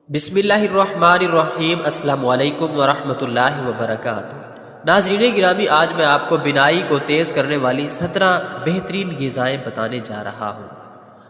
बिस्मिल्लाहिर्रहमानिर्रहीम। अस्सलामु अलैकुम वरहमतुल्लाहि वबरकातुहू। नाज़रीन गिरामी, आज मैं आपको बिनाई को तेज़ करने वाली 17 बेहतरीन ग़िज़ाएँ बताने जा रहा हूँ।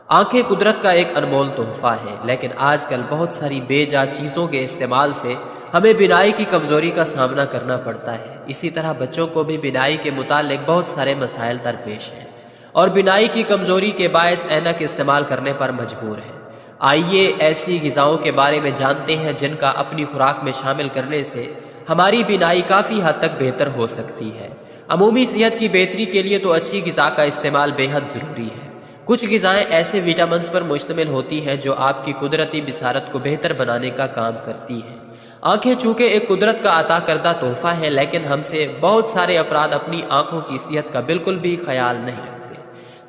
आँखें कुदरत का एक अनमोल तोहफ़ा है, लेकिन आजकल बहुत सारी बेजा चीज़ों के इस्तेमाल से हमें बिनाई की कमज़ोरी का सामना करना पड़ता है। इसी तरह बच्चों को भी बिनाई के मुतालिक बहुत सारे मसाइल दरपेश हैं और बिनाई की कमज़ोरी के बायस ऐनक इस्तेमाल करने पर मजबूर हैं। आइए ऐसी ग़िज़ाओं के बारे में जानते हैं जिनका अपनी खुराक में शामिल करने से हमारी बिनाई काफ़ी हद तक बेहतर हो सकती है। अमूमी सेहत की बेहतरी के लिए तो अच्छी ग़िज़ा का इस्तेमाल बेहद ज़रूरी है। कुछ ग़िज़ाएँ ऐसे विटामिन्स पर मुश्तमिल होती हैं जो आपकी कुदरती बिसारत को बेहतर बनाने का काम करती हैं। आँखें चूँकि एक कुदरत का अता करदा तोहफ़ा है, लेकिन हमसे बहुत सारे अफराद अपनी आँखों की सेहत का बिल्कुल भी ख्याल नहीं रखते,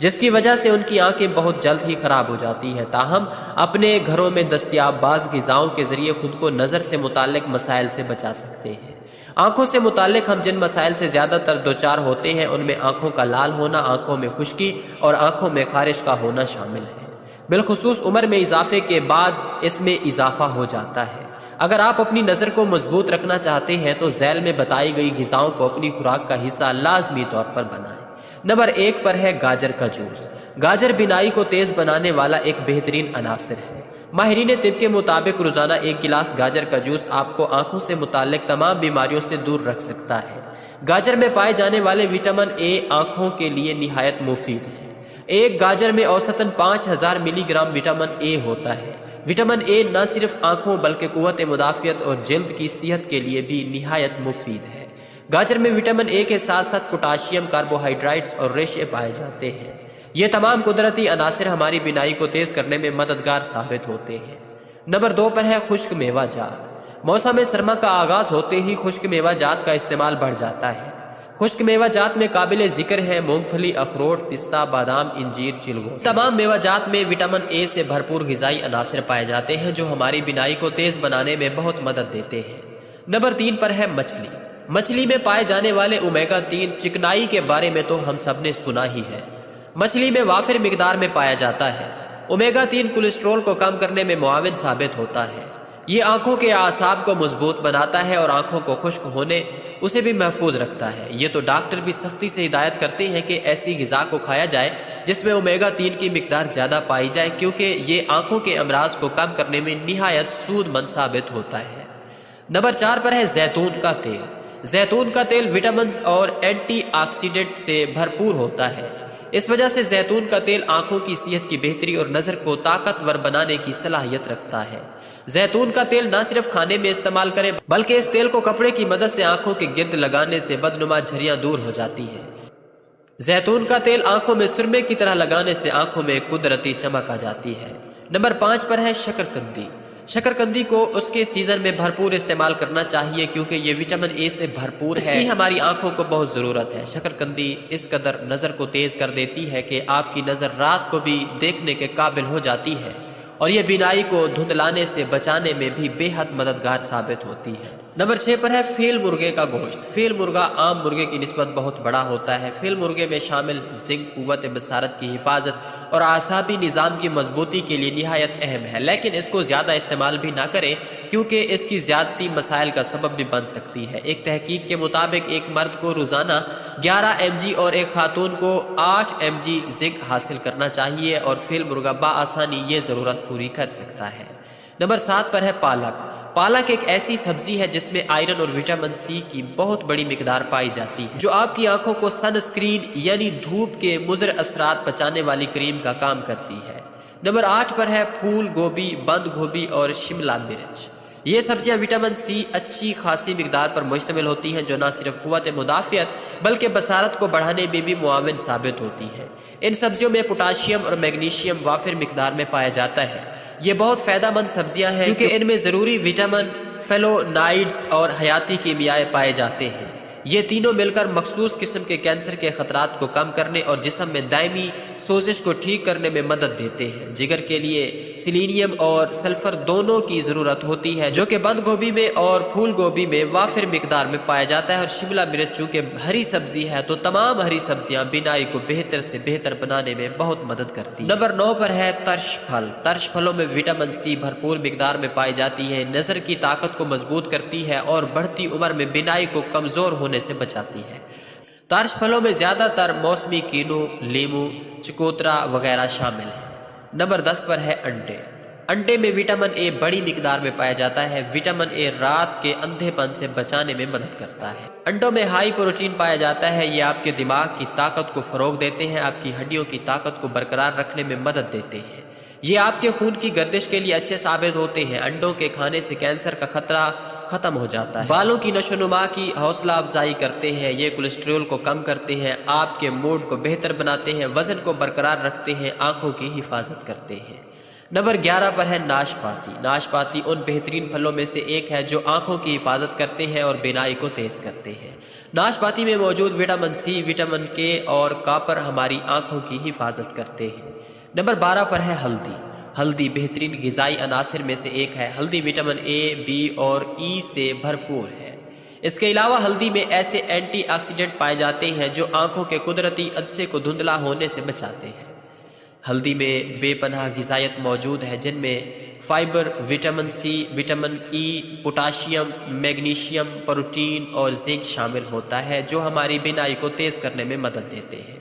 जिसकी वजह से उनकी आंखें बहुत जल्द ही ख़राब हो जाती हैं। ताहम अपने घरों में दस्तयाब बाज़ ग़िज़ाओं के ज़रिए खुद को नज़र से मुताल्लिक़ मसाइल से बचा सकते हैं। आँखों से मुताल्लिक़ हम जिन मसाइल से ज़्यादातर दो चार होते हैं उनमें आँखों का लाल होना, आँखों में खुश्की और आँखों में खारिश का होना शामिल है। बिलखुसूस उम्र में इजाफे के बाद इसमें इजाफा हो जाता है। अगर आप अपनी नज़र को मजबूत रखना चाहते हैं तो झैल में बताई गई ग़िज़ाओं को अपनी खुराक का हिस्सा लाजमी तौर पर बनाएं। नंबर 1 पर है गाजर का जूस। गाजर बिनाई को तेज बनाने वाला एक बेहतरीन अनासर है। माहिरीन तिब के मुताबिक रोजाना 1 गिलास गाजर का जूस आपको आंखों से मुताल्लिक तमाम बीमारियों से दूर रख सकता है। गाजर में पाए जाने वाले विटामिन ए आंखों के लिए निहायत मुफीद है। एक गाजर में औसतन 5000 मिलीग्राम विटामिन ए होता है। विटामिन ए न सिर्फ आंखों बल्कि कुव्वत मुदाफ़ियत और जल्द की सेहत के लिए भी निहायत मुफीद है। गाजर में विटामिन ए के साथ साथ पोटाशियम, कार्बोहाइड्रेट्स और रेशे पाए जाते हैं। ये तमाम कुदरती अनासर हमारी बिनाई को तेज करने में मददगार साबित होते हैं। नंबर 2 पर है खुश्क मेवा जात। मौसम सरमा का आगाज होते ही खुश्क मेवा जात का इस्तेमाल बढ़ जाता है। खुश्क मेवा जात में काबिल जिक्र है मूंगफली, अखरोट, पिस्ता, बादाम, इंजीर, चिलगोज़। तमाम मेवा जात में विटामिन ए से भरपूर ग़िज़ाई अनासर पाए जाते हैं जो हमारी बिनाई को तेज बनाने में बहुत मदद देते हैं। नंबर 3 पर है मछली। मछली में पाए जाने वाले ओमेगा 3 चिकनाई के बारे में तो हम सब ने सुना ही है। मछली में वाफिर मिकदार में पाया जाता है। ओमेगा 3 कोलेस्ट्रॉल को कम करने में मुआविन साबित होता है। ये आंखों के आसाब को मजबूत बनाता है और आंखों को खुश्क होने उसे भी महफूज रखता है। ये तो डॉक्टर भी सख्ती से हिदायत करते हैं कि ऐसी ग़िज़ा को खाया जाए जिसमें ओमेगा 3 की मिकदार ज़्यादा पाई जाए, क्योंकि ये आंखों के अमराज को कम करने में निहायत सूदमंद साबित होता है। नंबर 4 पर है जैतून का तेल। जैतून का तेल विटामिन और एंटीऑक्सीडेंट से भरपूर होता है। इस वजह से जैतून का तेल आंखों की सेहत की बेहतरी और नज़र को ताकतवर बनाने की सलाहियत रखता है। जैतून का तेल न सिर्फ खाने में इस्तेमाल करें बल्कि इस तेल को कपड़े की मदद से आंखों के गिर्द लगाने से बदनुमा झरियां दूर हो जाती हैं। जैतून का तेल आंखों में सुरमे की तरह लगाने से आंखों में कुदरती चमक आ जाती है। नंबर 5 पर है शकरकंदी। शकरकंदी को उसके सीजन में भरपूर इस्तेमाल करना चाहिए क्योंकि ये विटामिन ए से भरपूर है। इसकी हमारी आंखों को बहुत ज़रूरत है। शकरकंदी इस कदर नज़र को तेज़ कर देती है कि आपकी नज़र रात को भी देखने के काबिल हो जाती है और यह बिनाई को धुंधलाने से बचाने में भी बेहद मददगार साबित होती है। नंबर 6 पर है फील मुर्गे का गोश्त। फील मुर्गा आम मुर्गे की निस्बत बहुत बड़ा होता है। फील मुर्गे में शामिल जिंक कुव्वत बसारत की हिफाजत और आसाबी निज़ाम की मजबूती के लिए निहायत अहम है, लेकिन इसको ज़्यादा इस्तेमाल भी ना करें क्योंकि इसकी ज़्यादती मसाइल का सबब भी बन सकती है। एक तहकीक के मुताबिक एक मर्द को रोज़ाना 11 mg और एक खातून को 8 mg जिंक हासिल करना चाहिए और फील मुर्गा बाआसानी ये ज़रूरत पूरी कर सकता है। नंबर 7 पर है पालक। पालक एक ऐसी सब्जी है जिसमें आयरन और विटामिन सी की बहुत बड़ी मिकदार पाई जाती है, जो आपकी आंखों को सनस्क्रीन यानी धूप के मुज़र असरात बचाने वाली क्रीम का काम करती है। नंबर 8 पर है फूल गोभी, बंद गोभी और शिमला मिर्च। ये सब्जियां विटामिन सी अच्छी खासी मिकदार पर मुश्तमिल होती हैं जो न सिर्फ कुव्वत मुदाफ़ियत बल्कि बसारत को बढ़ाने में भी मुआविन साबित होती है। इन सब्जियों में पोटाशियम और मैग्नीशियम वाफिर मिकदार में पाया जाता है। ये बहुत फ़ायदेमंद सब्जियां हैं क्योंकि इनमें ज़रूरी विटामिन, फ्लोनाइड्स और हयाती कीमियाएँ पाए जाते हैं। ये तीनों मिलकर मखसूस किस्म के कैंसर के खतरात को कम करने और जिस्म में दायमी سوزش کو ٹھیک کرنے میں مدد دیتے ہیں۔ جگر کے لیے سیلینیم اور سلفر دونوں کی ضرورت ہوتی ہے، جو کہ بند گوبھی میں اور پھول گوبھی میں وافر مقدار میں پایا جاتا ہے، اور شملہ مرچ چونکہ ہری سبزی ہے تو تمام ہری سبزیاں بینائی کو بہتر سے بہتر بنانے میں بہت مدد کرتی ہیں۔ نمبر 9 پر ہے ترش پھل۔ ترش پھلوں میں وٹامن سی بھرپور مقدار میں پائی جاتی ہے، نظر کی طاقت کو مضبوط کرتی ہے اور بڑھتی عمر میں بینائی کو کمزور ہونے سے بچاتی ہے۔ ترش پھلوں میں زیادہ تر موسمی کینو، لیمو، چکوترا وغیرہ شامل ہیں۔ نمبر 10 پر ہے انڈے۔ انڈے میں وٹامن اے بڑی مقدار میں پایا جاتا ہے۔ وٹامن اے رات کے اندھے پن سے بچانے میں مدد کرتا ہے۔ انڈوں میں ہائی پروٹین پایا جاتا ہے، یہ آپ کے دماغ کی طاقت کو فروغ دیتے ہیں، آپ کی ہڈیوں کی طاقت کو برقرار رکھنے میں مدد دیتے ہیں، یہ آپ کے خون کی گردش کے لیے اچھے ثابت ہوتے ہیں۔ انڈوں کے کھانے سے کینسر کا خطرہ ختم ہو جاتا ہے، بالوں کی نشو و نما کی حوصلہ افزائی کرتے ہیں، یہ کولیسٹرول کو کم کرتے ہیں، آپ کے موڈ کو بہتر بناتے ہیں، وزن کو برقرار رکھتے ہیں، آنکھوں کی حفاظت کرتے ہیں۔ نمبر 11 پر ہے ناشپاتی۔ ناشپاتی ان بہترین پھلوں میں سے ایک ہے جو آنکھوں کی حفاظت کرتے ہیں اور بینائی کو تیز کرتے ہیں۔ ناشپاتی میں موجود وٹامن سی، وٹامن کے اور کاپر ہماری آنکھوں کی حفاظت کرتے ہیں۔ نمبر 12 پر ہے ہلدی۔ ہلدی بہترین غذائی عناصر میں سے ایک ہے۔ ہلدی وٹامن اے، بی اور ای سے بھرپور ہے۔ اس کے علاوہ ہلدی میں ایسے اینٹی آکسیڈنٹ پائے جاتے ہیں جو آنکھوں کے قدرتی عدسے کو دھندلا ہونے سے بچاتے ہیں۔ ہلدی میں بے پناہ غذائیت موجود ہے، جن میں fibre, vitamin C, vitamin E, potassium, magnesium, protein اور زنک شامل ہوتا ہے، جو ہماری بینائی کو تیز کرنے میں مدد دیتے ہیں۔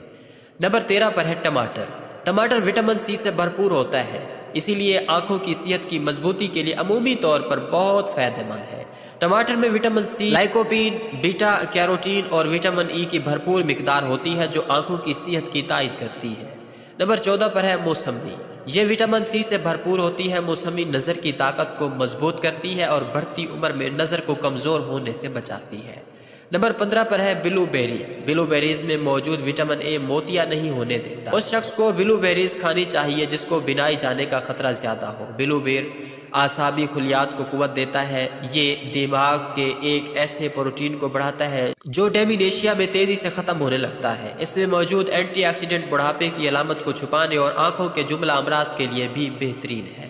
نمبر 13 پر ہے ٹماٹر۔ ٹماٹر وٹامن سی سے بھرپور ہوتا ہے، اسی لیے آنکھوں کی صحت کی مضبوطی کے لیے عمومی طور پر بہت فائدہ مند ہے۔ ٹماٹر میں وٹامن سی، لائکوپین، بیٹا کیروٹین اور وٹامن ای کی بھرپور مقدار ہوتی ہے، جو آنکھوں کی صحت کی تائید کرتی ہے۔ نمبر 14 پر ہے موسمی۔ یہ وٹامن سی سے بھرپور ہوتی ہے۔ موسمی نظر کی طاقت کو مضبوط کرتی ہے اور بڑھتی عمر میں نظر کو کمزور ہونے سے بچاتی ہے۔ نمبر 15 پر ہے بلو بیریز۔ بلو بیریز میں موجود وٹامن اے موتیا نہیں ہونے دیتا۔ اس شخص کو بلو بیریز کھانی چاہیے جس کو بینائی جانے کا خطرہ زیادہ ہو۔ بلو بیر اعصابی خلیات کو قوت دیتا ہے، یہ دماغ کے ایک ایسے پروٹین کو بڑھاتا ہے جو ڈیمینیشیا میں تیزی سے ختم ہونے لگتا ہے۔ اس میں موجود اینٹی آکسیڈنٹ بڑھاپے کی علامت کو چھپانے اور آنکھوں کے جملہ امراض کے لیے بھی بہترین ہے۔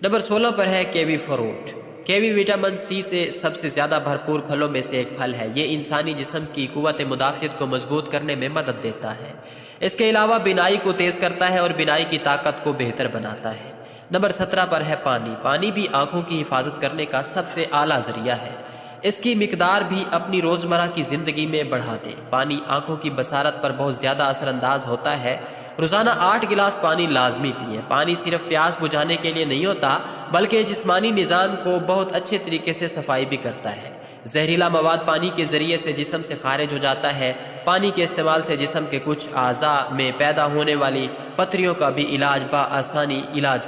نمبر 16 پر ہے kiwi fruit. Kiwi vitamin C سے سب سے زیادہ بھرپور پھلوں میں سے ایک پھل ہے، یہ انسانی جسم کی قوت مدافعت کو مضبوط کرنے میں مدد دیتا ہے۔ اس کے علاوہ بینائی کو تیز کرتا ہے اور بینائی کی طاقت کو بہتر بناتا ہے۔ نمبر 17 پر ہے پانی۔ پانی بھی آنکھوں کی حفاظت کرنے کا سب سے اعلیٰ ذریعہ ہے، اس کی مقدار بھی اپنی روزمرہ کی زندگی میں بڑھا دیں۔ پانی آنکھوں کی بصارت پر بہت زیادہ اثر انداز ہوتا ہے۔ روزانہ 8 گلاس پانی لازمی پئیں۔ پانی صرف پیاس بجھانے کے لیے نہیں ہوتا بلکہ جسمانی نظام کو بہت اچھے طریقے سے صفائی بھی کرتا ہے۔ زہریلا مواد پانی کے ذریعے سے جسم سے خارج ہو جاتا ہے۔ پانی کے استعمال سے جسم کے کچھ اعضاء میں پیدا ہونے والی پتھریوں کا بھی علاج بآسانی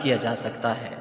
کیا جا سکتا ہے۔